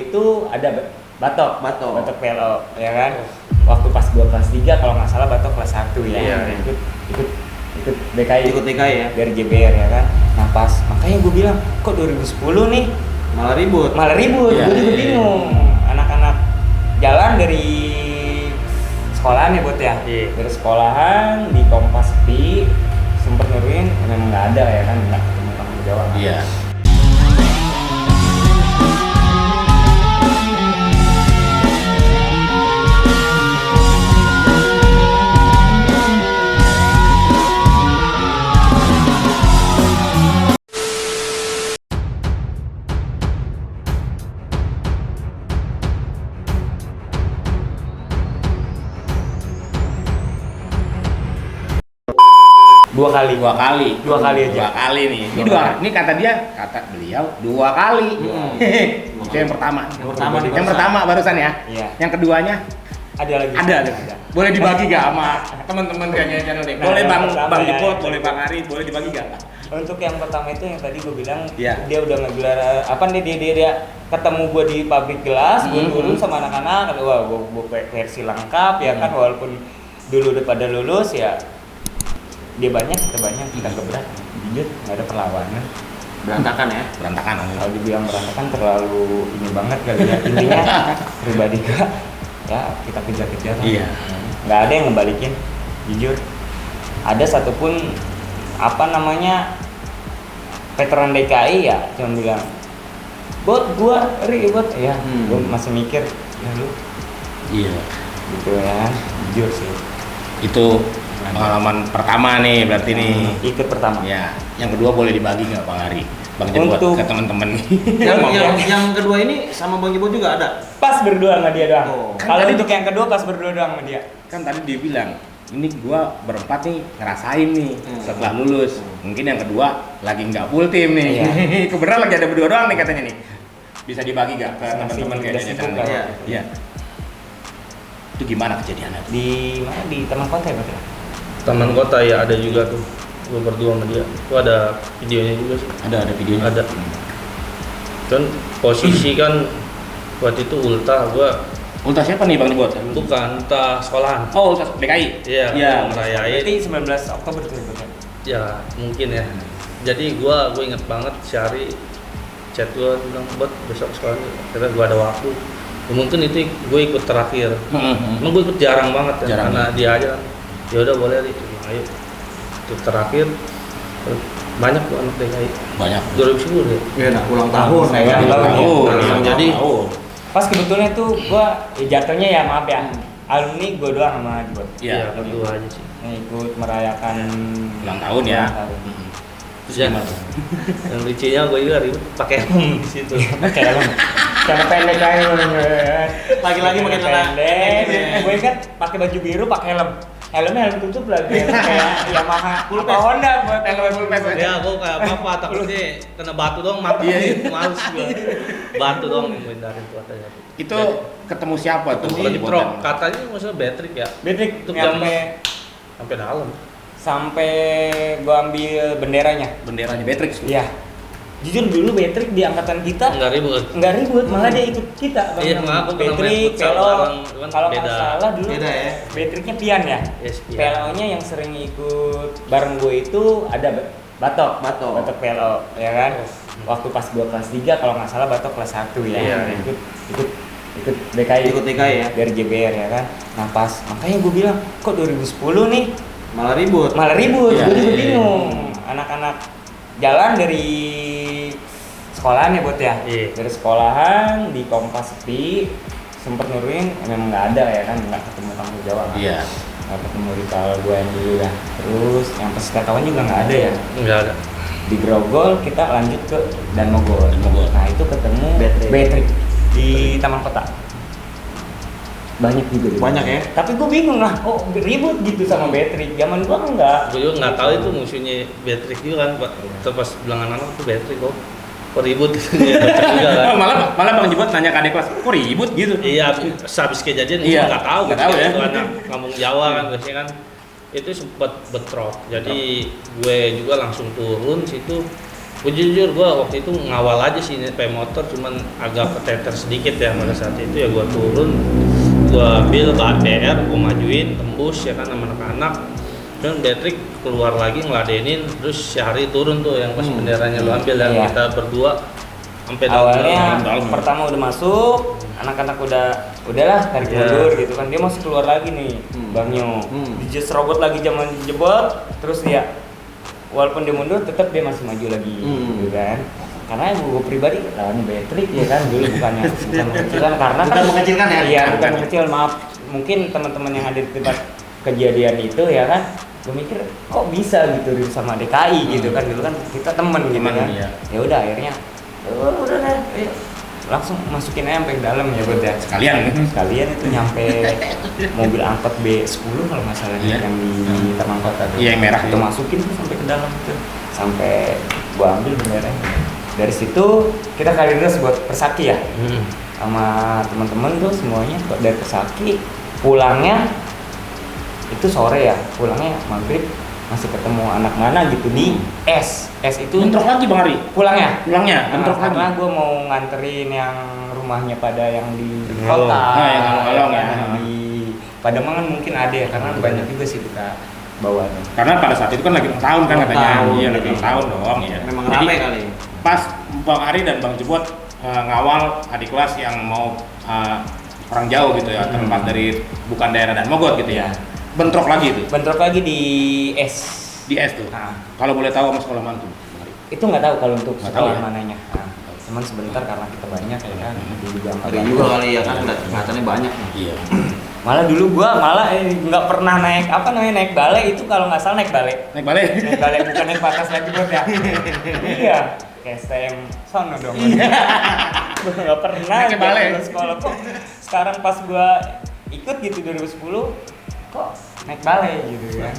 itu ada batok PLO ya kan. Waktu pas gua kelas 3 kalau nggak salah batok kelas 1 ya. Iya. Ikut DKI. Ikut DKI ya. Dari JBR ya kan. Nah pas makanya gua bilang kok 2010 nih Malah ribut. Iya, gua juga bingung. Anak-anak jalan dari sekolahan ya buat ya. Iya. Dari sekolahan di Kompas sepi sempet nurunin memang nggak ada ya kan, nggak ketemu tanggung jawab. Iya. Dua kali aja. Dua kali nih. Ini kata beliau 2 kali. Itu yang pertama. Yang pertama barusan ya. Iya. Yang keduanya Ada lagi. Boleh dibagi gak sama teman-teman kayaknya channel ini? Nah, Boleh yang Bang pertama Bang ya, Jepot, ya. boleh Bang Ari, boleh dibagi gak? Untuk yang pertama itu yang tadi gue bilang, Iya. dia udah ngegelar dia ketemu gue di pabrik gelas, gue turun sama anak-anak, wah gue versi lengkap ya kan, walaupun dulu udah pada lulus ya, dia banyak kita banyak, kita keberat, jujur nggak ada perlawanan. Berantakan ya. Berantakan. Kalau dibilang berantakan terlalu ini banget kali ya, intinya pribadi gak, ya kita kejar-kejar. Iya. Nggak ada yang ngebalikin, jujur. Ada satupun veteran DKI ya cuma bilang, bot gua ribet ya, gua masih mikir ya lu Iya. gitu ya, jujur sih. Itu pengalaman pertama nih berarti nih. Ikut pertama. Ya. Yang kedua boleh dibagi nggak Bang Ari? Bang Jepot Untuk- ke teman-teman. yang kedua ini sama Bang Jepot juga ada. Pas berdua sama dia doang. Oh. Kalau Kan tadi- untuk yang kedua pas berdua doang sama dia. Kan tadi dia bilang, ini gua berempat nih ngerasain nih setelah lulus. Mungkin yang kedua lagi nggak full tim nih. Iya. Kebenaran lagi ada berdua doang nih katanya nih. Bisa dibagi nggak ke Masih teman-teman udah kayaknya sibuk channel kan? ini? Iya. Iya. Itu gimana kejadiannya? Di mana, di Taman Kota ya Pak? Taman Kota ya, ada juga tuh gue berdua sama dia. Itu ada videonya juga sih. Ada videonya. Ada. Kan posisi kan waktu itu ultah gua Ultah siapa nih Bang Jepot? bukan ultah sekolahan. Oh, Ultah DKI. Iya, Iya. ngerayain. Berarti 19 Oktober tuh ya? Ya mungkin ya. Jadi gue inget banget Syari chat gue bilang, buat besok sekolah nih. Kira gue ada waktu. Ya, mungkin itu gue ikut terakhir. Emang gue ikut jarang banget ya, Jarang. karena dia aja kan. Ya udah boleh nih, ayo. Ikut terakhir. Banyak tuh anak DKI. Banyak. 2010 ya. Iya, nah, ulang tahun ya kan. Ulang tahun. Nah, jadi Pas kebetulan tuh gua jatuhnya ya maaf ya, alumni gua doang sama gua. Iya. berdua aja sih. Yang ikut merayakan Ulang tahun ya. ulang tahun. Terus Ya. gimana? Yang lucunya gue juga ribut pakai helm di situ. Pakai helm. Celana pendek aja. Lagi-lagi pakai celana pendek. pendek. Gue kan pakai baju biru, pakai helm. Helmnya helm tutup lagi, kayak Yamaha, Full apa face. Honda buat Helm full face. Ya, gue kayak apa takutnya kena batu doang mata. Males gue. Batu doang yang gue hindarin tuh katanya. Itu ketemu siapa tuh Bang Jepot? Truk katanya maksudnya battery ya. Betrik Untuk jam sampai sampai dalam. sampai gua ambil benderanya. Benderanya Beatrix tuh. Iya. Jujur dulu Betrik di angkatan kita Enggak ribut. nggak ribut, malah dia ikut kita. Iya, maaf, aku pernah main Betrik, futsal Pelo. bareng, cuman Kalau nggak beda. salah dulu. Beda ya. Betriknya Pian ya. Yes, iya. Pelo-nya yang sering ikut bareng gue itu ada Batok Pelo, ya kan. Waktu pas gua kelas 3 kalau nggak salah Batok kelas 1 ya. Iya. Ikut DKI. Ikut DKI ya. Dari JBR ya kan. Nah pas makanya gue bilang kok 2010 nih Malah ribut. gue Iya, juga iya, bingung. Anak-anak jalan dari sekolahan ya buat ya. Iya. Dari sekolahan di Kompas sepi sempet nurunin memang nggak ada ya kan, nggak ketemu tanggung jawab. Iya. Nggak ketemu rival gue yang dulu ya. Terus yang pas kawan juga nggak ada ya. Enggak ada. Di Grogol kita lanjut ke Danmogol. Nah itu ketemu Betrik di Taman Kota. Banyak juga. Banyak ya. Tapi gue bingung lah, kok ribut gitu sama Betrik. Zaman gue enggak. Gue juga nggak tahu itu musuhnya battery juga kan, Pak. Terus pas bilang anak-anak tuh battery kok ribut gitu ya. Juga kan. malah Bang Jepot nanya ke adik kelas, kok ribut gitu? Iya, sehabis kejadian Iya, nggak tahu nggak tahu ya. Itu anak kampung Jawa kan biasanya kan itu sempat bentrok. Jadi gue juga langsung turun situ Gue jujur gue waktu itu ngawal aja sih naik motor, cuman agak keteter sedikit ya pada saat itu ya. Gue turun, gue ambil BR, gue majuin tembus ya kan sama anak-anak. Dan Patrick keluar lagi ngeladenin, terus Syahri turun tuh yang pas benderanya lu ambil yang Iya. kita berdua sampai Awalnya dalam. pertama udah masuk, anak-anak udahlah tarik Iya. mundur gitu kan. Dia masih keluar lagi nih, Bang Nyo. Dijus robot lagi zaman jebot, terus dia walaupun dia mundur tetap dia masih maju lagi gitu kan. Karena gue pribadi lawan Patrick ya kan dulu bukan mengecilkan karena Bukan mengecilkan ya? Iya, bukan mengecil, maaf. Mungkin teman-teman yang ada di tempat kejadian itu ya kan, gue mikir kok bisa gitu sama DKI gitu kan, dulu kan kita temen gitu Temen, kan. iya. Ya udah akhirnya udah deh, ayo. Langsung masukin aja sampai ke dalam ya buat ya. Sekalian itu nyampe mobil angkot B10 kalau nggak salah Iya. yang di Taman Kota tuh. Iya, yang merah Itu itu. masukin tuh sampai ke dalam itu. Sampai gua ambil benderanya. Dari situ kita kalidas buat Persaki ya. Sama teman-teman tuh semuanya dari Persaki. Pulangnya itu sore ya, pulangnya maghrib masih ketemu anak mana gitu di S itu Bentrok lagi Bang Ari. pulangnya Bentrok lagi. karena gue mau nganterin yang rumahnya pada yang di Ngalong. kota Nah, yang Ngalong, ya, ya. di Pademangan mungkin ada ya karena banyak juga sih kita bawa tuh. Karena pada saat itu kan lagi ulang tahun kan Ulang katanya. tahun, Iya, lagi jadi. ulang tahun dong ya. Memang Jadi, ramai kali. Pas Bang Ari dan Bang Jebot ngawal adik kelas yang mau orang jauh gitu ya, tempat dari bukan daerah dan Mogot gitu ya. Bentrok lagi itu Bentrok lagi di S. di S tuh. Nah, Kalau boleh tahu sama sekolah mana tuh? Bang Ari? itu nggak tahu kalau untuk Nggak tahu sekolah ya? mananya. Nah, cuman sebentar karena kita banyak ya kan. Di juga nggak Ada banyak. juga kali ya kan, kelihatannya banyak nih. Iya. Malah dulu gua nggak pernah naik balai itu kalau nggak salah naik balai. Naik balik. Naik balai bukan naik batas lagi bos ya. Iya. Kayak STM sono dong. Gua nggak pernah Naik balai. zaman sekolah kok. Sekarang pas gua ikut gitu 2010 kok naik balai gitu kan.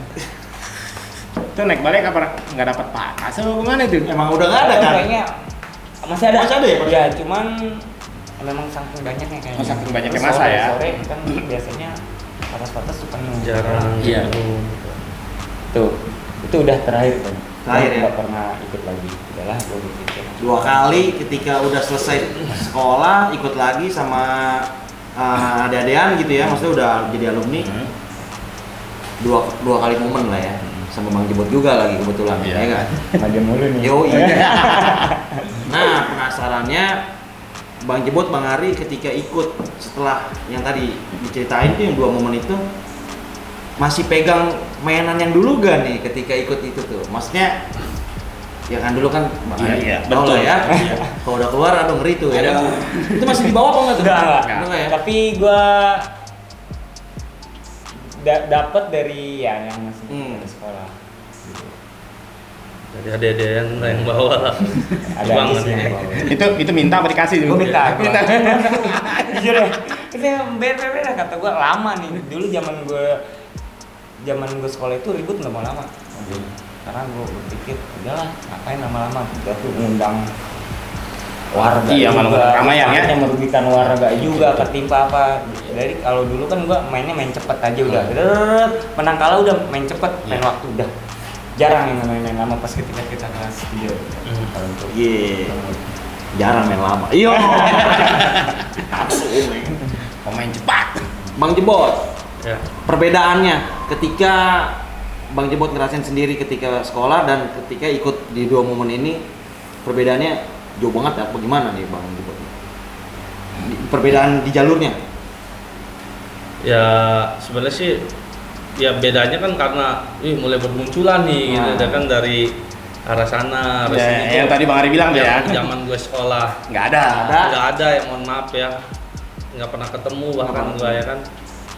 Itu naik balik apa nggak dapat pakas atau gimana itu? Emang udah nggak ada kan? Kayaknya masih ada. Masih ada ya, Pak? Ya, cuman memang saking banyaknya kayaknya. Oh, saking banyaknya Terus masa ya? Sore kan biasanya batas-batas suka penuh. jarang. Iya. Tuh, itu udah terakhir kan. Terakhir ya? Nggak pernah ikut lagi. Udahlah, gua berpikir. 2 kali ketika udah selesai sekolah ikut lagi sama adik-adikan gitu ya, maksudnya udah jadi alumni. Dua kali momen lah ya, sama Bang Jebot juga lagi kebetulan Iya. ya kan. Maju mulu nih. Yo iya. Nah penasarannya Bang Jebot, Bang Ari ketika ikut setelah yang tadi diceritain tuh yang 2 momen itu, masih pegang mainan yang dulu gak nih ketika ikut itu tuh? Maksudnya ya kan dulu kan Bang Iya, Ari iya, tau betul. lah ya. Iya. Kalau udah keluar aduh ngeri tuh ya. kan? Itu masih di bawah apa enggak tuh? Enggak. Enggak ya? Tapi gua dapat dari ya yang masih di sekolah. Gitu. Jadi ada yang bawa. Ada Bang, artis yang ini. bawa. Itu minta apa dikasih? Gue minta. Minta. Jujur ya, itu yang beda kata gue lama nih. Dulu zaman gue sekolah itu ribut nggak mau lama. Karena gue berpikir udahlah ngapain lama-lama. Udah tuh ngundang warga Iya, malah juga, keramaian ya. yang merugikan warga juga ketimpa apa. Jadi kalau dulu kan gue mainnya main cepet aja udah. Menang kalah udah main cepet, main waktu udah. Jarang yang main lama pas ketika kita kelas 3. Kalau untuk Iya. Jarang main lama. Iya. Pemain cepat. Bang Jebot, Ya. perbedaannya ketika Bang Jebot ngerasain sendiri ketika sekolah dan ketika ikut di 2 momen ini, perbedaannya jauh banget ya, bagaimana nih Bang Jebot? Perbedaan di jalurnya? Ya sebenarnya sih ya bedanya kan karena mulai bermunculan nih gitu kan dari arah sana, arah Ya, sini yang tuh. tadi Bang Ari bilang tuh ya. Zaman gue sekolah Nggak ada. nggak ada ya, mohon maaf ya, nggak pernah ketemu bahkan Nggak gue ya kan.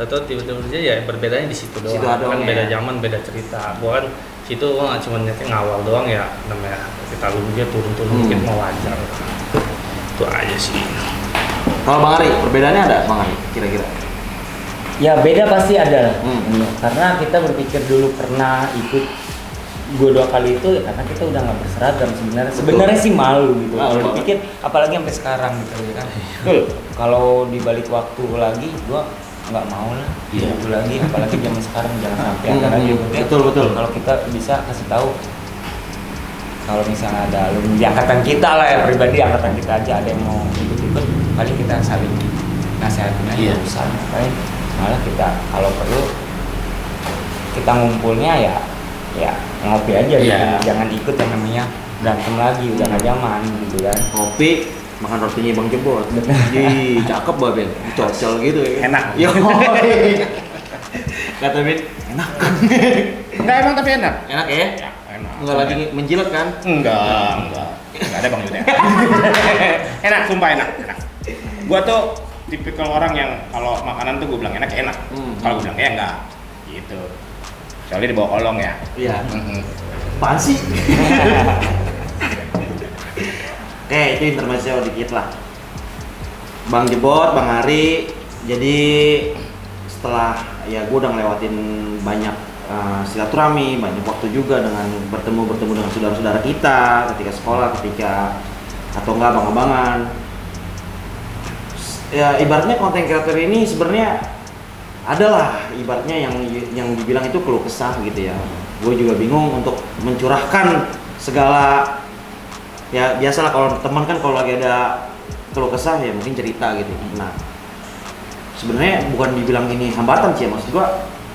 Atau tiba-tiba aja ya perbedaannya di situ doang. Situ doang Kan ya. beda zaman, beda cerita. Gua kan situ gua nggak cuma nyeting ngawal doang ya, namanya kita lu dia turun-turun dikit mau wajar. Itu aja sih. Kalau Bang Ari, perbedaannya ada Bang Ari kira-kira? ya beda pasti ada lah. Hmm. Karena kita berpikir dulu pernah ikut gue 2 kali itu karena kita udah nggak berseragam sebenarnya sih malu gitu Malu. kalau dipikir apalagi sampai sekarang gitu ya kan. Kalau dibalik waktu lagi gue nggak mau lah itu lagi apalagi zaman sekarang jangan sampai ada lagi. Betul. Kalau kita bisa kasih tahu kalau misalnya ada alumni di angkatan kita lah ya, pribadi angkatan kita aja ada yang mau ikut-ikut, paling kita saling nasihatin aja. Iya. Usah ngapain, malah kita kalau perlu kita ngumpulnya ya ngopi aja gitu. Iya. Jangan ikut yang namanya berantem lagi, udah nggak zaman gitu kan. Kopi, makan rotinya Bang Jebot. Ih, cakep Babel. Dicocol gitu ya. Enak. Yo. Kata Ben, enak. Enggak, emang tapi enak. Enak ya? Ya, enak. Enggak lagi menjilat kan? Enggak ada Bang Yuda. Enak, sumpah enak. Gua tuh tipikal orang yang kalau makanan tuh gue bilang enak ya enak. Kalau gue bilang ya enggak. Gitu. Soalnya dibawa olong ya. Iya. Mhm. Apaan sih? Oke, itu intermezzo dikit lah. Bang Jebot, Bang Ari, jadi setelah ya gue udah ngelewatin banyak silaturahmi, banyak waktu juga dengan bertemu dengan saudara-saudara kita ketika sekolah, ketika atau enggak abang-abangan. Ya ibaratnya konten kreator ini sebenarnya adalah ibaratnya yang dibilang itu keluh kesah gitu ya. Gue juga bingung untuk mencurahkan segala, ya biasalah kalau teman kan kalau lagi ada keluh kesah ya mungkin cerita gitu. Nah sebenarnya bukan dibilang ini hambatan sih ya, maksud gue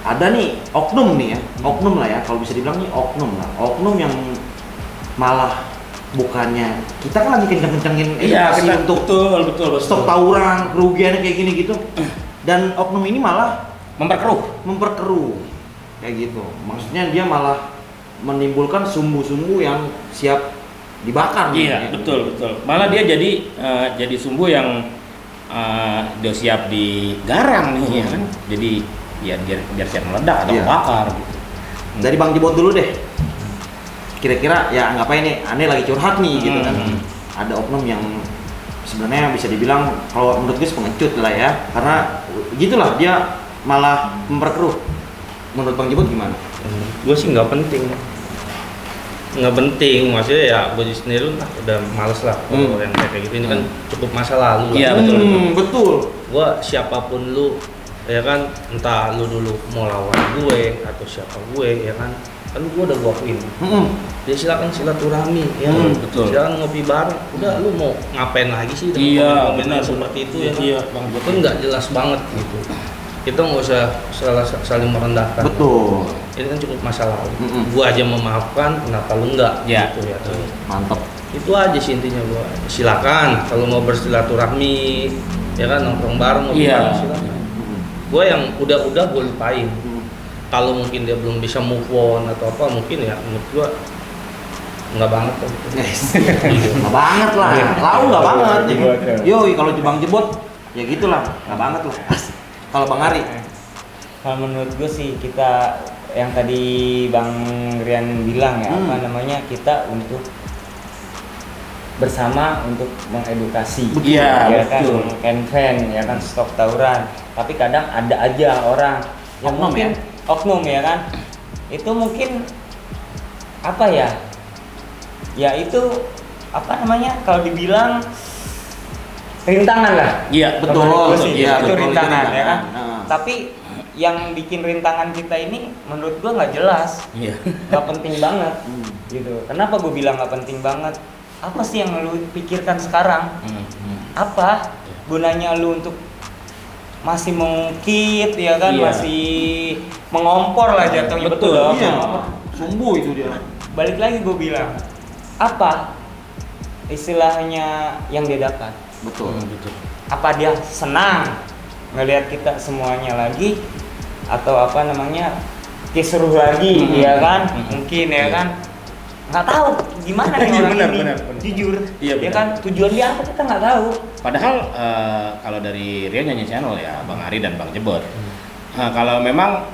ada nih oknum nih ya, oknum lah ya, kalau bisa dibilang nih oknum lah, oknum yang malah bukannya kita kan lagi kenceng-kencengin edukasi untuk betul. stop tawuran, kerugiannya kayak gini gitu, dan oknum ini malah memperkeruh kayak gitu. Maksudnya dia malah menimbulkan sumbu-sumbu yang siap dibakar. Iya, gitu. betul. Malah dia jadi sumbu yang udah siap digarang nih ya kan. Jadi biar siap meledak atau Iya. bakar gitu. Dari Bang Jebot dulu deh. Kira-kira ya ngapain nih? Aneh lagi curhat nih gitu kan. Ada oknum yang sebenarnya bisa dibilang kalau menurut gue pengecut lah ya. Karena gitulah dia malah memperkeruh. Menurut Bang Jebot gimana? Gue sih nggak penting, maksudnya ya gue sendiri udah males lah kalau yang kayak gitu. Ini kan cukup masa lalu lah. Iya, Betul. Gue siapapun lu ya kan, entah lu dulu mau lawan gue atau siapa gue ya kan gue udah gue akuin. Ya silakan silaturahmi ya, betul. silakan ngopi bareng. Udah lu mau ngapain lagi sih dengan Iya, komentar benar seperti itu ya kan? Iya, Bang. Itu nggak jelas banget gitu. Kita nggak usah saling merendahkan. Betul. Ini kan cukup masa lalu. Gua aja memaafkan, kenapa lu enggak? Ya. Gitu ya. Mantap. Itu aja sih intinya gua. Silakan kalau mau bersilaturahmi, ya kan nongkrong bareng, ngopi Iya. bareng, silakan. Gua yang udah gua lupain. Kalau mungkin dia belum bisa move on atau apa, mungkin ya menurut gua nggak banget kok. Nggak banget lah. Lau nggak banget. Yoi kalau Bang Jebot ya gitulah, nggak banget lah. Kalau Bang Ari, Kalau menurut gue sih kita yang tadi Bang Rian bilang ya, apa namanya, kita untuk bersama untuk mengedukasi. Iya, Ya kan, betul. fan ya kan, stop tawuran. Tapi kadang ada aja orang yang Oknum mungkin oknum ya kan, itu mungkin apa ya? Ya itu apa namanya? Kalau dibilang rintangan lah. Iya, Betul, Menurut gua sih, iya, itu betul, rintangan itu ya kan. rintangan. Tapi yang bikin rintangan kita ini menurut gua nggak jelas, Iya. nggak penting banget gitu. Kenapa gue bilang nggak penting banget? Apa sih yang lu pikirkan sekarang? Apa gunanya lu untuk masih mengungkit ya kan, Iya. masih mengompor lah jatuhnya, betul dong. Iya. Mengompor. Sumbu itu dia. Balik lagi gue bilang, apa istilahnya yang dia dapat? Betul. Apa dia senang ngelihat kita semuanya lagi, atau apa namanya, kisruh lagi ya kan, mungkin ya kan, nggak tahu gimana nih orang Benar, ini, benar. jujur Iya, ya benar. kan, tujuan dia apa kita nggak tahu. Padahal kalau dari Ria Nyanyi Channel ya, Bang Ari dan Bang Jebot, kalau memang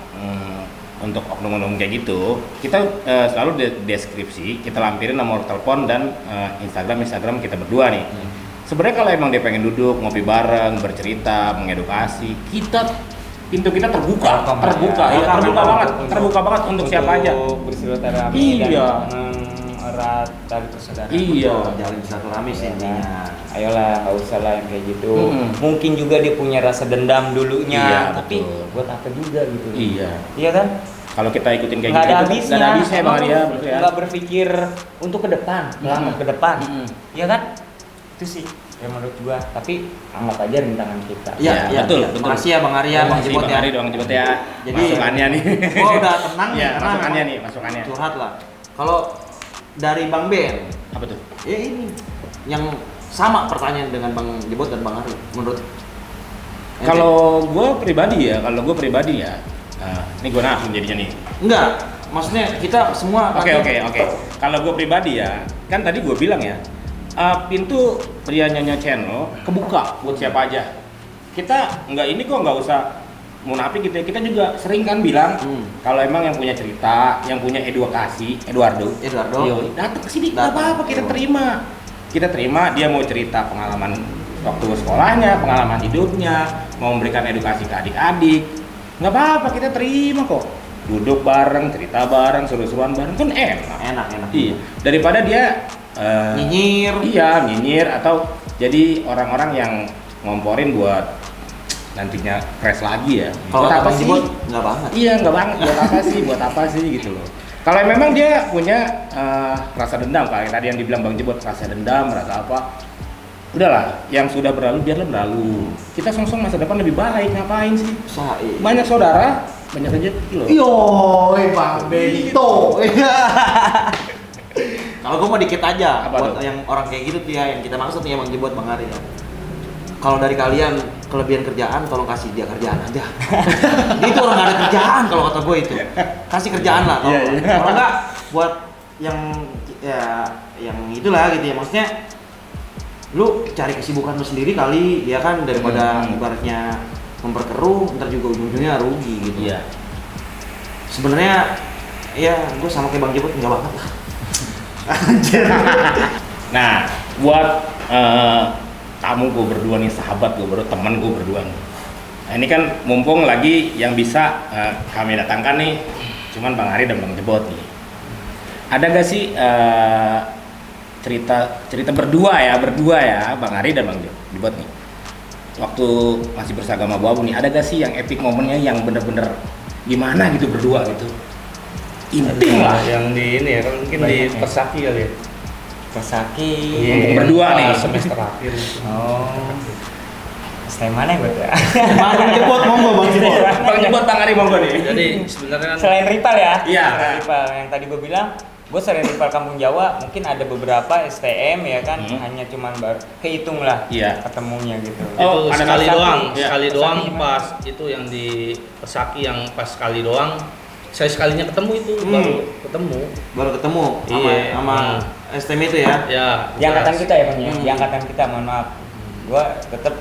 untuk oknum-oknum kayak gitu, kita selalu di deskripsi kita lampirin nomor telepon dan Instagram kita berdua nih. Sebenarnya kalau emang dia pengen duduk ngopi bareng, bercerita, mengedukasi, pintu kita terbuka, Welcome, terbuka, ya. ya, terbuka banget untuk siapa aja. Bersilaturahmi Iya. dan erat tali persaudaraan. Iya. Jalin silaturahmi sih intinya. Ayolah, nggak usah lah yang kayak gitu. Mm-mm. Mungkin juga dia punya rasa dendam dulunya, Iya, tapi betul. buat apa juga gitu. Iya. Iya kan? kalau kita ikutin kayak nggak gitu ada habisnya, nggak ada habisnya Bang Arya, Emang betul ya. nggak berpikir untuk ke depan, melangkah ke depan, ya kan? Itu sih yang menurut gua. Tapi anggap aja rintangan kita. Iya, betul. Makasih ya Bang Arya, Bang Jebot Bang ya. Ari Bang Jebot ya. Jadi, masukannya nih. Gua udah tenang ya, karena masukannya memang nih, masukannya. curhat lah. Kalau dari Bang Ben, Apa tuh? ya ini yang sama pertanyaan dengan Bang Jebot dan Bang Ari menurut ente. Kalau gue pribadi ya, ini gue naif jadinya nih. Enggak, maksudnya kita semua Oke. Kalau gue pribadi ya, kan tadi gue bilang ya, pintu Pria Nyonya Channel kebuka buat siapa aja. Kita nggak usah munafik gitu ya. Kita juga sering kan bilang kalau emang yang punya cerita, yang punya edukasi, Eduardo, yo datang ke sini, nggak apa-apa, kita terima dia mau cerita pengalaman waktu sekolahnya, pengalaman hidupnya, mau memberikan edukasi ke adik-adik, nggak apa-apa, kita terima kok. Duduk bareng, cerita bareng, seru-seruan bareng kan enak. Iya, daripada dia nyinyir atau jadi orang-orang yang ngomporin buat nantinya crash lagi ya. Kalau buat apa Bang sih? Jebot nggak banget. Iya, nggak banget. Buat apa sih gitu loh. Kalau memang dia punya rasa dendam, kayak tadi yang dibilang Bang Jebot, rasa dendam, rasa apa, udahlah, yang sudah berlalu biarlah berlalu. Kita song-song masa depan lebih baik, ngapain sih? Banyak saudara, banyak rezeki loh. Bang Benito. Kalau gue mau dikit aja Apa buat tuh? yang orang kayak gitu tuh ya, yang kita maksud nih Bang Jebot, Bang Ari ya. Kalau dari kalian kelebihan kerjaan, tolong kasih dia kerjaan aja. Itu orang nggak ada kerjaan kalau kata gue itu. Kasih kerjaan lah, tolong. Kalau nggak buat yang itulah gitu ya. Maksudnya lu cari kesibukan lu sendiri kali, ya kan, daripada ibaratnya memperkeruh, ntar juga ujung-ujungnya rugi gitu. Iya. Sebenarnya ya gue sama kayak Bang Jebot nggak banget lah. Nah, buat tamu gue berdua nih, sahabat gue berdua, teman gue berdua nih. Nah, ini kan mumpung lagi yang bisa kami datangkan nih, cuman Bang Ari dan Bang Jebot nih. Ada gak sih cerita berdua ya, Bang Ari dan Bang Jebot nih. Waktu masih bersagama abu-abu nih, ada gak sih yang epic momennya yang bener-bener gimana gitu berdua gitu? Intim lah. Yang di ini ya, kan mungkin di Persaki kali ya. Persaki. Mumpung berdua nih. Semester akhir. Oh. Selain mana ya buat ya? Bang Jebot monggo Bang Jebot. Bang Jebot, Bang Ari monggo nih. Jadi sebenarnya kan Selain rival ya? Iya. Selain rival yang tadi gue bilang, gue selain rival Kampung Jawa, mungkin ada beberapa STM ya kan, hanya cuman kehitung lah ketemunya gitu. Oh, itu ada sekali Persaki. doang, Iya. sekali doang Persaki pas itu yang di Persaki yang pas sekali doang. Saya sekalinya ketemu itu Baru ketemu Iya. sama STM itu ya. Ya. Di angkatan kita ya Bang ya? Hmm. Di angkatan kita, mohon maaf. Gue tetap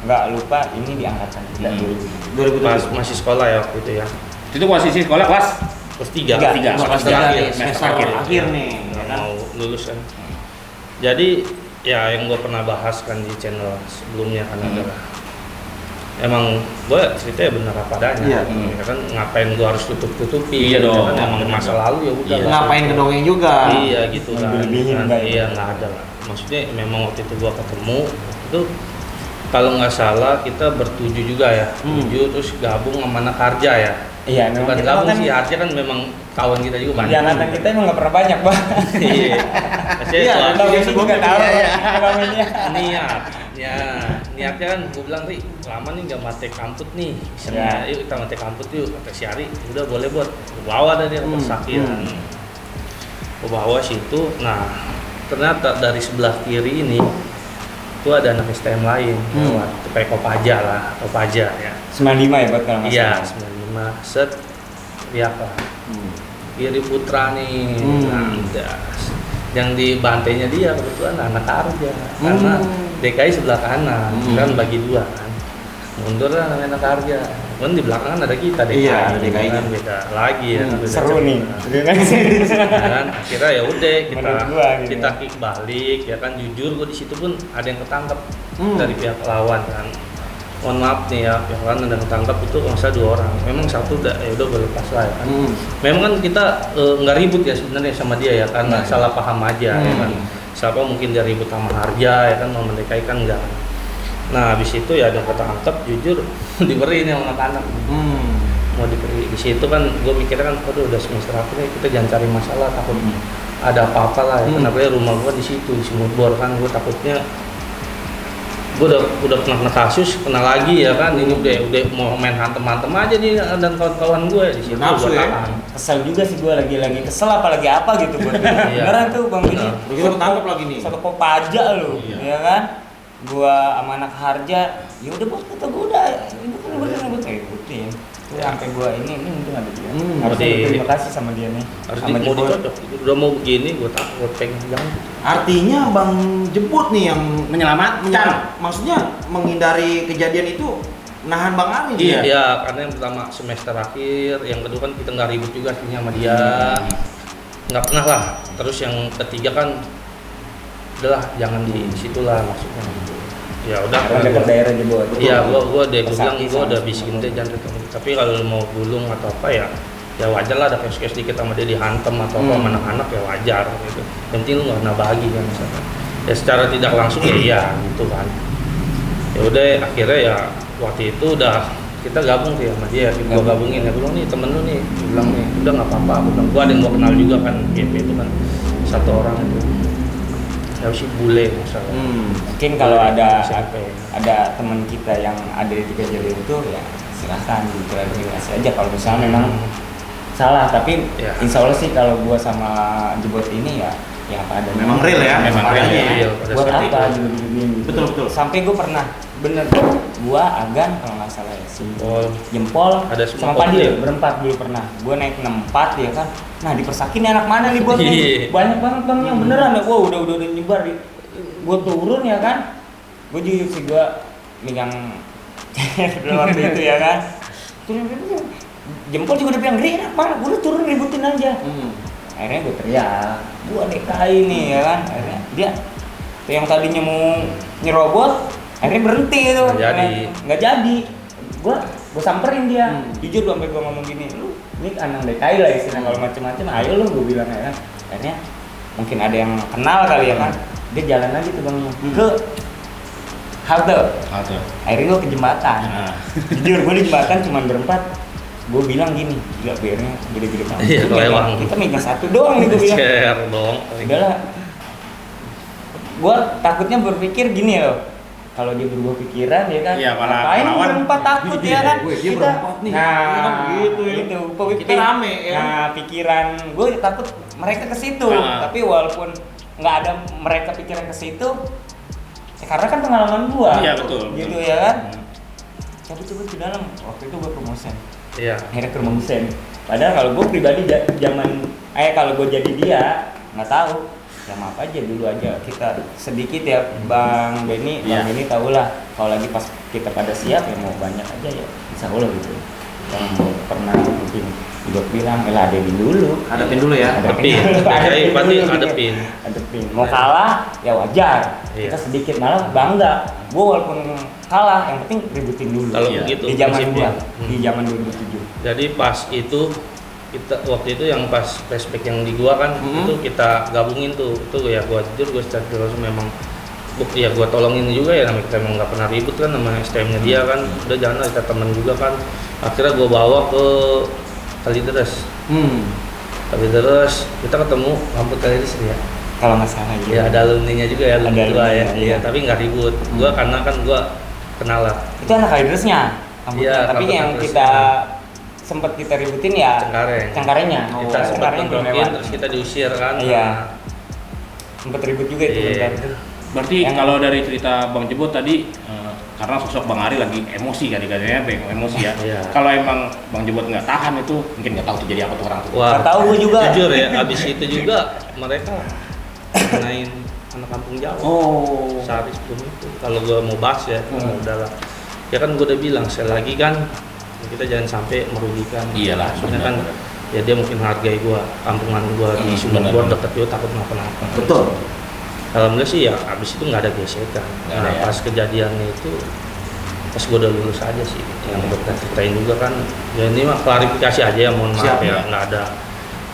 nggak lupa ini di angkatan kita dulu. 2007. Masih sekolah ya waktu itu ya. Itu posisi sekolah kelas Kelas 3. Tiga. Semester akhir. Semester akhir nih, ya kan? Mau lulus kan. Jadi ya yang gue pernah bahas kan di channel sebelumnya kan adalah emang gue ceritanya benar apa adanya. Iya. Ya kan ngapain gue harus tutup-tutupi. Iya dong. Kan emang masa lalu ya udah. Iya. Ngapain ngedongeng juga? Iya gitu kan. Lebih-lebihin Kan, enggak ya? iya nggak ada lah. Maksudnya memang waktu itu gua ketemu itu kalau nggak salah kita bertujuh juga ya. Tujuh terus gabung sama anak Harja ya. Iya, memang Bukan kita gabung kan sih, Harja kan memang kawan kita juga di banyak. angkatan kita emang nggak pernah banyak Bang. Iya. Maksudnya Iya, soal Bang ini juga tahu namanya. niat. Ya, niatnya kan gue bilang, Ri, lama nih nggak mate kamput nih. Ya. Yuk kita mate kamput yuk, kata si Ari. Udah boleh buat bawa dari Persaki kan. Gue bawa situ. Nah, ternyata dari sebelah kiri ini itu ada anak STM lain lewat kayak Kopaja lah, Kopaja ya. 95 ya buat kalau nggak Iya, salah. 95 set teriak lah. Kiri Putra nih. Nah, udah. Yang dibantainya dia kebetulan anak Harja karena DKI sebelah kanan kan bagi dua kan. Mundur lah anak Harja. Kan di belakang kan ada kita DKI. Iya, ada DKI kan beda lagi ya. Beda Seru jauh. nih. Nah, kan akhirnya ya udah Menurut gua gitu. kita kick balik ya kan, jujur gua di situ pun ada yang ketangkep dari pihak lawan kan. Mohon maaf nih ya, pihak lawan ada yang ketangkep itu masa 2 orang. Memang satu udah ya udah boleh lepas lah ya kan. Memang kan kita nggak ribut ya sebenarnya sama dia ya karena salah paham aja ya kan. Siapa mungkin dia ribut sama Harja ya kan, mau mendekai kan enggak. Nah habis itu ya ada yang ketangkep, jujur diberi ini sama anak-anak. mau di situ kan gue mikirnya kan aduh udah semester akhir nih, kita jangan cari masalah, takut ada apa-apa lah ya. Kenapa ya rumah gue di situ di Sumur Bor kan, gue takutnya gue udah pernah kena kasus, kena lagi ya kan, ini udah mau main hantem aja nih dan kawan-kawan gue di situ. Nafsu Gue ya? tahan. Kesel juga sih gue lagi kesel apalagi apa gitu buat Iya. beneran tuh Bang Bini. Udah kita ketangkep lagi nih. Satu pok pajak lu, Iya. ya kan? Gua sama anak harja, ya udah buat kata gua udah, gue ikutin. Tuh sampai gua ini untung ada dia. Harus Berarti- terima kasih sama dia nih. Harus Sama mau Jebot. dicocok, udah mau begini gue takut pengen jangan. Artinya Bang Jebot nih yang Menyelamatkan. maksudnya menghindari kejadian itu nahan Bang Ari nih. Iya. Ya karena yang pertama semester akhir, yang kedua kan kita nggak ribut juga artinya sama dia, nggak pernah lah. Terus yang ketiga kan, udahlah jangan di situ lah maksudnya. Ya udah. Karena dekat daerah Jebot. Iya, gua udah bilang Sakit gua sama udah semua. bisikin dia jangan ketemu. Tapi kalau lu mau gulung atau apa ya wajar lah ada kes dikit sama dia dihantem atau apa sama anak-anak ya wajar gitu. Yang penting lu nggak kena bagi kan misalkan. Ya secara tidak langsung ya iya gitu kan. Ya udah akhirnya ya waktu itu udah kita gabung sih sama dia, gua gabungin ya, gua bilang nih temen lu nih, gua bilang nih udah nggak apa-apa, gua bilang gua ada yang gua kenal juga kan, GP itu kan satu orang itu, ya si bule misalnya. Mungkin kalau ada SMP. teman kita yang ada di kejadian itu ya silahkan diklarifikasi aja kalau misalnya memang salah. Tapi Ya. insya Allah sih kalau gua sama Jebot ini ya apa adanya. Memang real ya, Memang real ya. Real, pada Buat saat apa itu. gini. Betul. Sampai gue pernah bener gua Agan kalau nggak salah ya, Jempol Ada sama semua Padil komplit. berempat dulu pernah. Gue naik 64 ya kan. Nah dipersakin nih anak mana nih buat Iya. banyak banget bang yang beneran ya. Wah udah nyebar. Gue turun ya kan. Gue juga sih gue megang waktu itu ya kan. Turun. Jempol juga udah bilang Ri, anak mana? Gue udah turun ributin aja. Akhirnya gue teriak, gue DKI nih ya kan. Akhirnya dia yang tadinya mau nyerobot, akhirnya berhenti itu. Nggak jadi. Gue samperin dia. Jujur gue sampai gue ngomong gini, lu ini anak DKI lah istilah kalau macem-macem. Ayo lu gue bilang ya kan. Akhirnya mungkin ada yang kenal kali ya kan. Dia jalan lagi tuh bang ke halte. Akhirnya gue ke jembatan. Jujur gue di jembatan cuma berempat. Gue bilang gini, gila bayarnya gede-gede banget. Iya, kelewang. Kita megang satu doang nih gue bilang. Share dong. Udahlah. Gue takutnya berpikir gini loh. Kalau dia berubah pikiran ya kan. Iya, malah ngapain lawan. berempat takut ya kan. Wih, dia berempat nih. Nah, Ya kan begitu ya. Itu. Kita rame ya. Nah, pikiran gue takut mereka ke situ. Ah. Tapi walaupun nggak ada mereka pikiran ke situ, ya karena kan pengalaman gue. Iya, betul. Gitu ya kan. Coba ke dalam. Waktu itu gue promosi. Iya. Akhirnya ke rumah Husen. Padahal kalau gue pribadi kalau gue jadi dia nggak tahu. Ya maaf aja dulu aja kita sedikit ya Bang Benny. Iya. Bang Benny tahu lah kalau lagi pas kita pada siap ya mau banyak aja ya. Insya Allah gitu. Yang pernah mungkin juga bilang, hadapin dulu. Hadapin dulu ya. Hadapin. Hadapin Berarti dulu, hadapin. Hadapin. Mau kalah ya wajar. Iya. Kita sedikit malah bangga. Gue walaupun kalah yang penting ributin dulu. Kalau Iya. begitu Di zaman prinsipnya. gua, di zaman 2007. Jadi pas itu kita waktu itu yang pas flashback yang di gua kan itu kita gabungin tuh itu ya gua jujur gua secara langsung memang ya gua tolongin juga ya, namanya kita memang nggak pernah ribut kan sama STM-nya dia kan, udah jangan lah, kita teman juga kan. Akhirnya gua bawa ke Kalideres. Kalideres kita ketemu Kampus Kalideres ya. Kalau nggak salah Ya ada alumninya juga ya, alumni Ada gua ya. alumninya, iya. Iya, tapi nggak ribut. Gua karena kan gua kenal lah. Itu anak Kalideresnya. Iya, Tapi kampus yang Kalideresnya. kita sempat kita ributin ya Cengkareng. Cengkarengnya. Kita sempat Cengkarengnya belum bentrokin lewat. terus kita diusir kan. Iya. Sempat ribut juga itu Iya. bentar. Berarti Yang- kalau dari cerita Bang Jebot tadi, karena sosok Bang Ari lagi emosi katanya, emosi ya. Iya. Kalau emang Bang Jebot nggak tahan itu, mungkin nggak tahu terjadi apa tuh orang tuh. Wah, Nggak tahu gua juga. Jujur ya, abis itu juga mereka main anak kampung Jawa. Oh. Sehari sebelum itu, kalau gua mau bahas ya, udahlah. Ya kan gua udah bilang, sekali lagi kan kita jangan sampai merugikan. Iyalah, Soalnya kan benar. ya dia mungkin hargai gua, kampungan gua di Sumur benar, Bor benar. deket juga takut kenapa-napa. Betul. Alhamdulillah sih ya, abis itu nggak ada gesekan. Nggak Nah, ada ya. pas kejadiannya itu, pas gue udah lulus aja sih, yang udah kita ceritain juga kan. Ya ini mah klarifikasi aja ya, mohon maaf Siap, ya, ya. nggak ada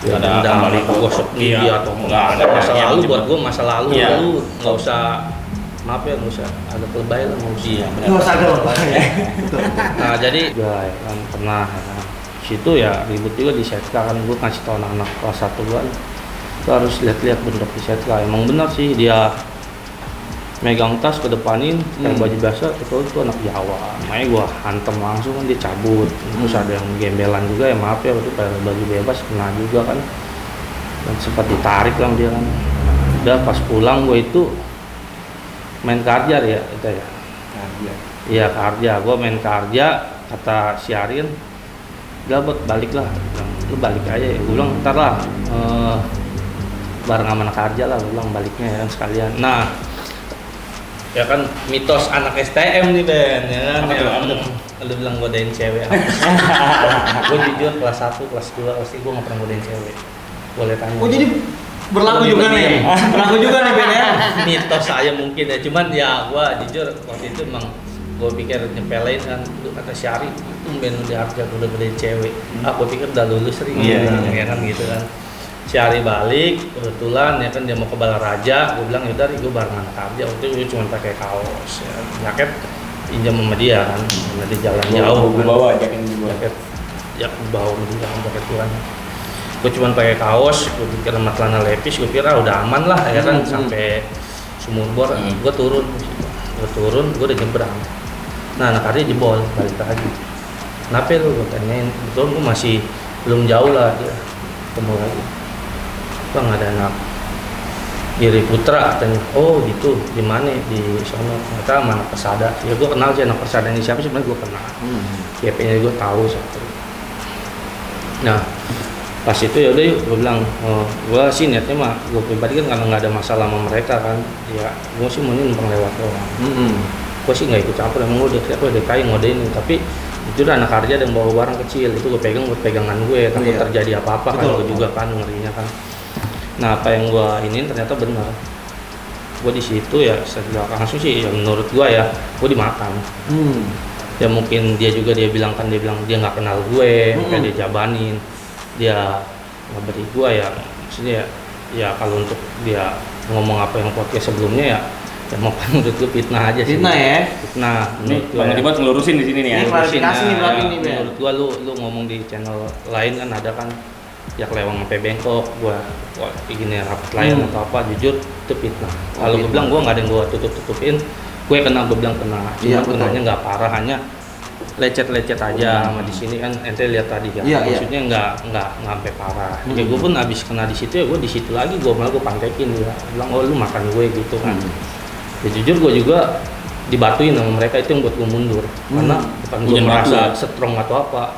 Nggak ada dendam kembali atau ke- gosok iya, gigi atau nggak ada, masa ya, lalu cuma- buat gue masa lalu, Iya. lu nggak usah, maaf ya, nggak usah ada lebay lah, nggak usah. Iya, benar. Nggak usah ada apa. Betul. Nah jadi gue kan pernah ya kan, situ ya ribut juga di setka kan. Gue ngasih tau anak-anak kelas 1 gue, lu harus lihat-lihat bentrok di setka. Emang benar sih, dia megang tas ke depanin kayak baju biasa, itu anak Jawa. Makanya gue hantem langsung kan, dia cabut. Terus ada yang gembelan juga, ya maaf ya, itu kayak baju bebas kena juga kan, dan sempat ditarik lah dia kan. Udah pas pulang gue itu main karjar ya itu ya. Iya karja, gue main karja, kata si Arin, gabut balik lah, lu balik aja ya. Gue bilang ntar lah, bareng sama anak karja lah, gue bilang baliknya ya kan sekalian. Nah, ya kan mitos anak STM nih Ben, ya kan? Lu bilang godain cewek. Gue jujur kelas 1, kelas 2, kelas 3 gue nggak pernah godain cewek. Boleh tanya. Oh jadi berlaku juga nih, berlaku juga nih Ben ya. Mitos saya mungkin ya, cuman ya gue jujur waktu itu emang gue pikir nyepelein kan, kata Syari Ben udah harga udah godain cewek. Gue pikir udah lulus sering, ya kan gitu kan. Syari balik, kebetulan ya kan dia mau ke Balaraja, gue bilang yaudah gue bareng anak kerja. Waktu itu gue cuma pakai kaos, ya, jaket pinjam sama dia kan, karena di jalan jauh. Gue bawa jaket ya bawa sama dia jaket tuan. Gue cuma pakai kaos, gue pikir sama celana lepis, gue kira udah aman lah ya kan sampai Sumur Bor. Gue turun, gue udah nyebrang. Nah anak kerja jebol, balik lagi. Kenapa lu? Gue tanyain, betul gue masih belum jauh lah dia ketemu lagi. Bang ada anak Giri Putra katanya. Oh gitu, di mana? Di sono. Ternyata sama anak Persada. Ya gue kenal sih anak Persada ini siapa, sebenarnya gue kenal. YP-nya gue tahu satu. Nah pas itu ya udah yuk, gue bilang, gue sih niatnya mah gue pribadi kan karena nggak ada masalah sama mereka kan, ya gue sih mau numpang lewat doang. Gue sih nggak ikut campur, emang gue udah DKI ngodein, tapi itu udah anak kerja dan bawa barang kecil, itu gue pegang buat pegangan gue, takut terjadi apa-apa kan, gue juga kan ngerinya kan. Nah apa yang gue ini ternyata benar, gue di situ ya setelah langsung sih ya menurut gue ya gue dimakan. Ya mungkin dia bilang dia nggak kenal gue, kayak dia jabanin, dia ngeberi gue ya maksudnya ya kalau untuk dia ngomong apa yang podcast sebelumnya ya mau menurut gue fitnah aja sih. Fitnah ya? Fitnah. Bang Dibat ngelurusin di sini nih ya. Ini klarifikasi nih berarti nih Ben. Menurut gua lu ngomong di channel lain kan ada kan ya kelewang sampai bengkok, gua gini rapat lain atau apa, jujur itu fitnah. Kalau gua bilang gua nggak ada yang gua tutupin, gue kena, gua bilang kena. Cuma kenanya nggak parah, hanya lecet-lecet aja sama di sini kan ente lihat tadi kan. Maksudnya nggak sampai parah. Ya gua pun habis kena di situ ya gua di situ lagi gua malah gua pantekin dia. Bilang oh lu makan gue gitu kan. Ya jujur gue juga dibatuin sama mereka, itu yang buat gue mundur karena bukan gue merasa strong atau apa,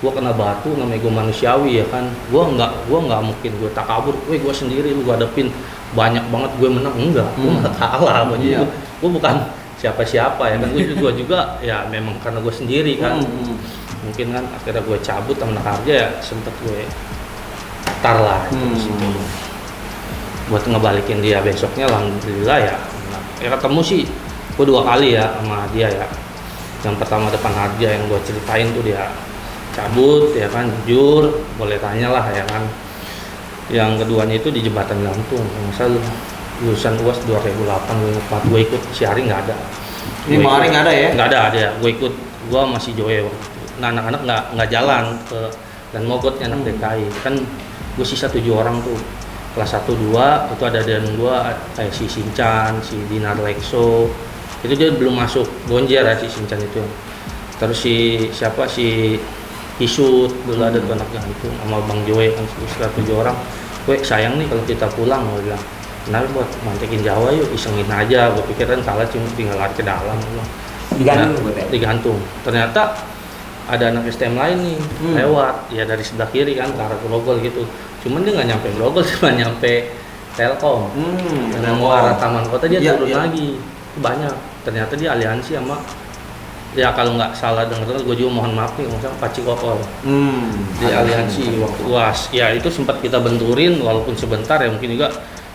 gue kena batu, namanya gue manusiawi ya kan, gue nggak mungkin gue takabur, gue sendiri lu gue hadapin banyak banget gue menang, enggak, gue nggak kalah, gue bukan siapa-siapa ya kan, gue juga ya memang karena gue sendiri kan, mungkin kan akhirnya gue cabut sama anak kerja ya sempet gue tar lah buat ngebalikin dia besoknya, alhamdulillah ya ketemu sih gue 2 kali ya sama dia ya. Yang pertama depan Harja yang gue ceritain tuh dia cabut ya kan, jujur boleh tanya lah ya kan. Yang keduanya itu di jembatan gantung, misal lulusan UAS 2008 gue ikut, si Ari nggak ada. Ini Ari nggak ada ya? Nggak ada, gue ikut, gue masih Joe waktu itu. Nah anak-anak nggak jalan ke dan mogotnya anak DKI kan, gue sisa 7 orang tuh. Kelas 1, 2 itu ada dan gua kayak si Sinchan, si Dinar Lexo, itu dia belum masuk Gonjer ya si Sinchan itu. Terus si Isut dulu ada tuh anak gantung sama Bang Joe kan, sekitar 7 orang. Gue sayang nih kalau kita pulang, gue bilang kenapa buat mantekin Jawa yuk, isengin aja. Gue pikir kan kalah cuma tinggal lari ke dalam. Digantung. Ternyata ada anak STM lain nih lewat ya dari sebelah kiri kan ke arah Grogol gitu, cuman dia nggak nyampe Grogol, cuma nyampe Telkom dan mau arah Taman Kota dia turun lagi. Itu banyak, ternyata dia aliansi sama ya kalau nggak salah dengar, gue juga mohon maaf nih misalnya Paci Kokol di aliansi waktu UAS ya, itu sempat kita benturin walaupun sebentar ya, mungkin juga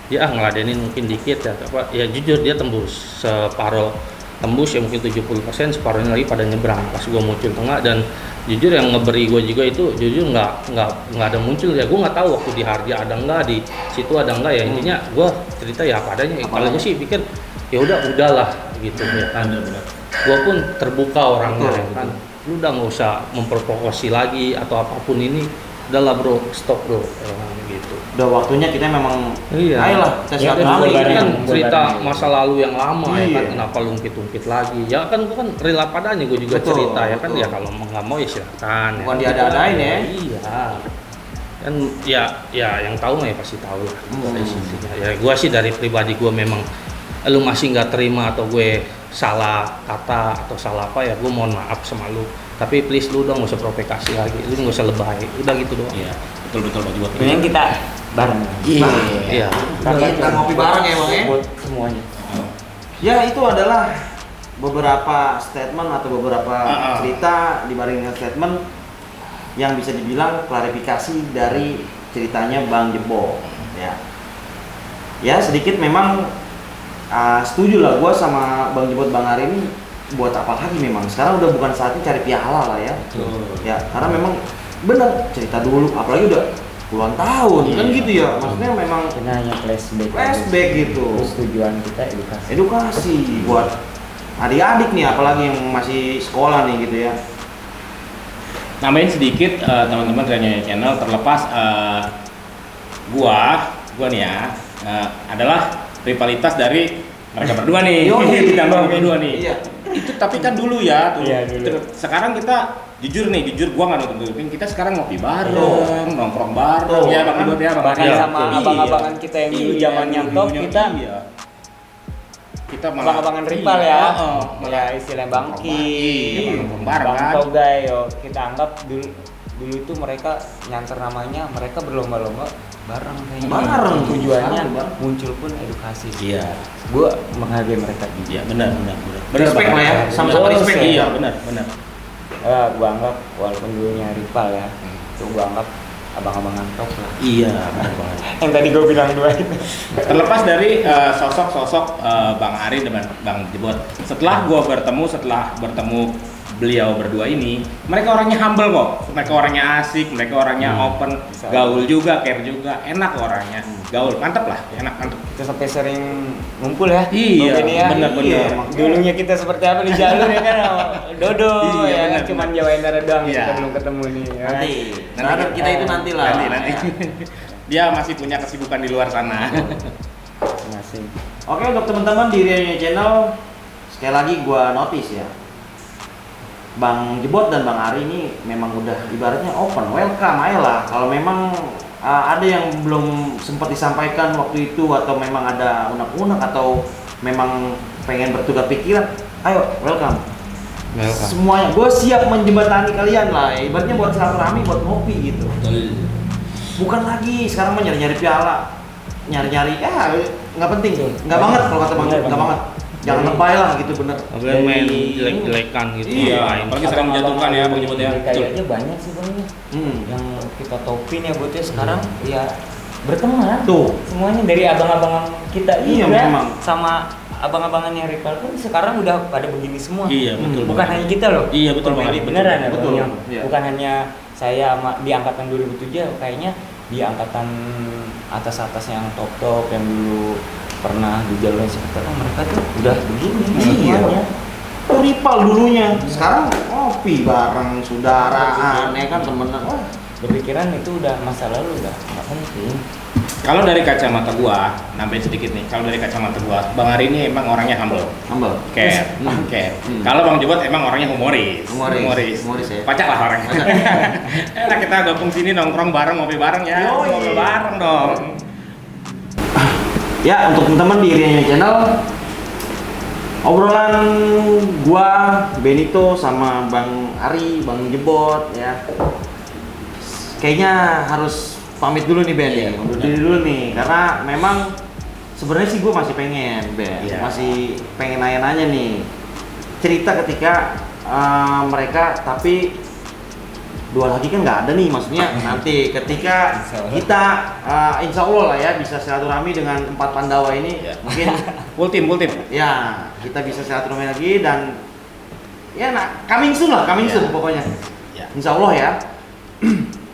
dia ngeladenin mungkin dikit ya apa ya, jujur dia tembus separuh, tembus ya mungkin 70%, separuhnya lagi pada nyebrang pas gue muncul tengah. Dan jujur yang ngeberi gue juga itu jujur nggak ada muncul ya, gue nggak tahu waktu di Harja ada nggak, di situ ada nggak ya, intinya gue cerita ya apa adanya. Kalau gue sih pikir ya udahlah gitu ya kan, gue pun terbuka orangnya ya kan, lu udah nggak usah memprovokasi lagi atau apapun ini, udahlah bro, stop bro, gitu. Udah waktunya kita memang Iya. ayolah kita Ya, silaturahmi. buat Ini kan bareng. cerita masa lalu yang lama ya kan, Iya. kenapa lu ungkit-ungkit lagi? Ya kan gua kan rela padanya, gua juga Betul, cerita ya kan, betul. ya kalau nggak mau ya silakan. Bukan diada-adain ya. Iya. Kan ya yang tahu mah ya pasti tahu lah. Dari Hmm. sisinya. Ya gua sih dari pribadi gua memang lu masih nggak terima atau gue salah kata atau salah apa ya, gue mohon maaf sama lu. Tapi please lu dong nggak usah provokasi lagi, lu nggak usah lebay, udah gitu doang. Iya, betul Bang Jebot. Ini kita bareng. Iya. Iya. Kita ngopi bareng ya Bang ya. Buat semuanya. Ya itu adalah beberapa statement atau beberapa cerita dibanding dengan statement yang bisa dibilang klarifikasi dari ceritanya Bang Jebot ya. Ya sedikit memang setuju lah gue sama Bang Jebot Bang Ari ini, buat apa lagi memang sekarang udah bukan saatnya cari piala lah ya. Ya karena memang benar cerita dulu apalagi udah puluhan tahun kan gitu ya, maksudnya memang Kita hanya flashback gitu. Terus tujuan kita edukasi. Edukasi buat adik-adik nih apalagi yang masih sekolah nih gitu ya. Nambahin sedikit teman-teman Rian Channel, terlepas gua nih ya adalah rivalitas dari mereka berdua nih. Yoi. Dan mereka berdua nih. Iya. Itu tapi kan dulu ya tuh. Iya, dulu. Sekarang kita jujur gua nggak nutupin, kita sekarang ngopi bareng, Tuh. nongkrong bareng Tuh. ya Bang Jebot ya. Bang Bahkan Ari. sama Iya. abang-abangan kita yang dulu Iya, zamannya dulu top, dulunya, kita iya. Kita malah abang-abangan rival ya. Oh, Ya istilah bangki, Iya, nongkrong bareng bang kan. togai, yo kita anggap dulu itu mereka nyanter namanya, mereka berlomba-lomba bareng kayaknya. Bareng. Tujuannya Bareng. muncul pun edukasi. Iya. Gua menghargai mereka juga. Iya, benar. Respect lah ya, sama-sama Betul, respect. Iya, benar. Gua anggap walaupun dulunya rival ya, itu gua anggap abang-abangan top lah. Iya, benar banget. Yang tadi gua bilang dua itu. Terlepas dari sosok-sosok Bang Ari dan Bang Jebot, setelah bertemu beliau berdua ini, mereka orangnya humble kok, mereka orangnya asik, mereka orangnya open, gaul juga, care juga, enak orangnya, gaul, mantep lah, enak mantep. Kita sampai sering ngumpul ya. Iya, mungkin ya. benar-benar. Iya. Dulunya kita seperti apa di jalur ya kan, dodo Iya, ya kan, benar, cuman benar. Jawain darah doang Iya. kita belum ketemu nih. Ya. Nanti terhadap kita itu nanti lah. Nanti. Dia masih punya kesibukan di luar sana. Masing. Oke, untuk teman-teman di Rian Channel, sekali lagi gua notice ya, Bang Jebot dan Bang Ari ini memang udah ibaratnya open, welcome aja lah. Kalau memang ada yang belum sempat disampaikan waktu itu atau memang ada unek-unek atau memang pengen bertukar pikiran, ayo welcome. Semuanya, gue siap menjembatani kalian lah. Ibaratnya buat silaturahmi, buat ngopi gitu. Bukan lagi sekarang mah nyari-nyari piala, nyari-nyari, nggak penting, nggak banget kalau kata Bang, nggak banget. Jangan lebay lah gitu, bener. Apalagi main jelek-jelekan gitu. Iya, main. apalagi sering menjatuhkan ya Bang Jebot ya. Kayak aja banyak sih bang. Hmm. Yang kita topin ya buatnya sekarang ya berteman. Tuh. Semuanya dari abang-abangan kita Iya, juga memang. sama abang-abangannya rival pun sekarang udah pada begini semua. Iya, betul. Bukan hanya kita loh. Iya, betul Kalau banget. ini beneran ya, Betul. Bang. Iya. Bukan hanya saya di angkatan 2007, kayaknya di angkatan atas-atas yang top-top yang dulu pernah di jalur sekitar, mereka tuh udah begini Iya. semuanya. Tuh rival dulunya, sekarang ngopi bareng saudaraan, ya kan temenan. Wah, Berpikiran itu udah masa lalu, udah nggak penting. Kalau dari kacamata gua, nambahin sedikit nih. Kalau dari kacamata gua, Bang Ari ini emang orangnya humble, humble. care. Kalau Bang Jebot emang orangnya humoris. Humoris ya. Pacak lah orangnya. Enak kita gabung sini nongkrong bareng, ngopi bareng ya. Yoi. Ngobrol bareng dong. Ya, untuk teman-teman di Rian Channel, obrolan gua, Benito sama Bang Ari, Bang Jebot ya. Kayaknya harus pamit dulu nih Ben, Iya, undur benar. diri dulu nih karena memang sebenarnya sih gua masih pengen Ben, Iya. masih pengen nanya-nanya nih cerita ketika mereka, tapi dua lagi kan nggak ada nih, maksudnya nanti ketika Insya Allah. kita insya Allah lah ya bisa silaturahmi dengan 4 Pandawa ini, Iya. mungkin Full team. ya kita bisa silaturahmi lagi dan ya coming soon lah, coming soon Iya. pokoknya, Ya. insya Allah ya.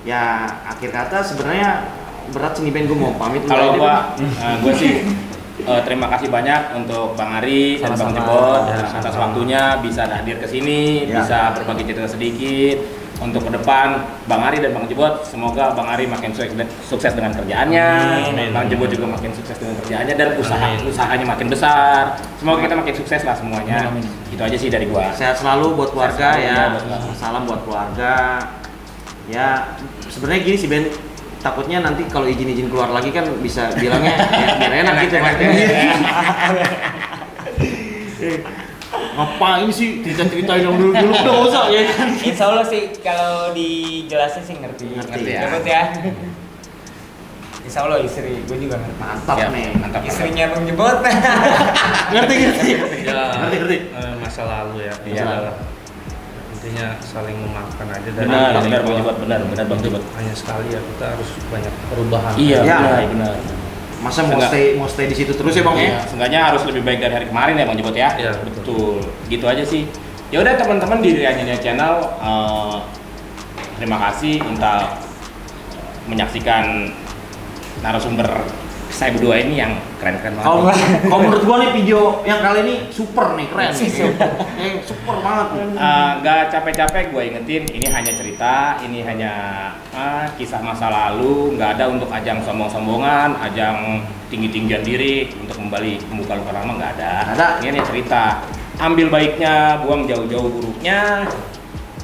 Ya akhir kata sebenarnya berat sih nih Ben, gue mau pamit dulu Kalau aja, gua sih terima kasih banyak untuk Bang Ari dan Bang Sama-sama. Jebot Ya, atas sama-sama. waktunya bisa hadir ke sini, Ya. bisa berbagi cerita sedikit. Untuk ke depan Bang Ari dan Bang Jebot, semoga Bang Ari makin sukses dengan kerjaannya, Amin. Bang Jebot juga makin sukses dengan kerjaannya dan Amin. usahanya makin besar. Semoga kita makin sukses lah semuanya. Amin. Itu aja sih dari gua. Sehat selalu buat keluarga Sehat selalu, ya. ya, buat keluarga. Salam buat keluarga. Ya, sebenarnya gini sih Ben, takutnya nanti kalau izin keluar lagi kan bisa bilangnya ya, biar enak gitu kan. Ngapain sih cerita-ceritain yang dulu udah usah ya kan. Insya Allah sih kalau dijelasin sih ngerti. Ngerti ya. Jebot ya. Insya Allah istri gue juga ngerti. Mantap Ya, nih. mantap. Istrinya Bang Jebot. Ngerti. Ya, Ngerti. masa lalu ya. Iya. Udahlah. Intinya saling memaafkan aja dan Benar Bang Jebot, benar Bang hidup Jebot. hanya sekali ya, kita harus banyak perubahan. Iya, Ya. benar. Masa mau Enggak. stay di situ terus ya Bang ya? Iya, seenggaknya harus lebih baik dari hari kemarin ya Bang Jebot ya. Iya, betul. Gitu aja sih. Ya udah teman-teman di Rianyanya Channel, terima kasih untuk menyaksikan narasumber saya berdua ini yang keren-keren banget. Kalau menurut gua nih video yang kali ini super nih, keren. Super banget nih. Gak capek-capek gue ingetin, ini hanya cerita, ini hanya kisah masa lalu, nggak ada untuk ajang sombong-sombongan, ajang tinggi-tinggian diri untuk kembali membuka luka lama, nggak ada. Nggak ada. Ini hanya cerita, ambil baiknya, buang jauh-jauh buruknya,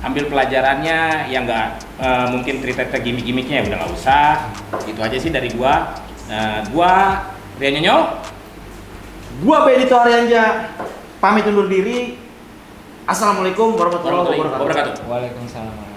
ambil pelajarannya, yang nggak mungkin cerita-cerita gimmick-gimmicknya ya udah nggak usah. Itu aja sih dari gua. Gua Rian Nyonyo. Gua Benito Arianja pamit undur diri. Assalamualaikum warahmatullahi wabarakatuh. Wabarakatuh. Waalaikumsalam.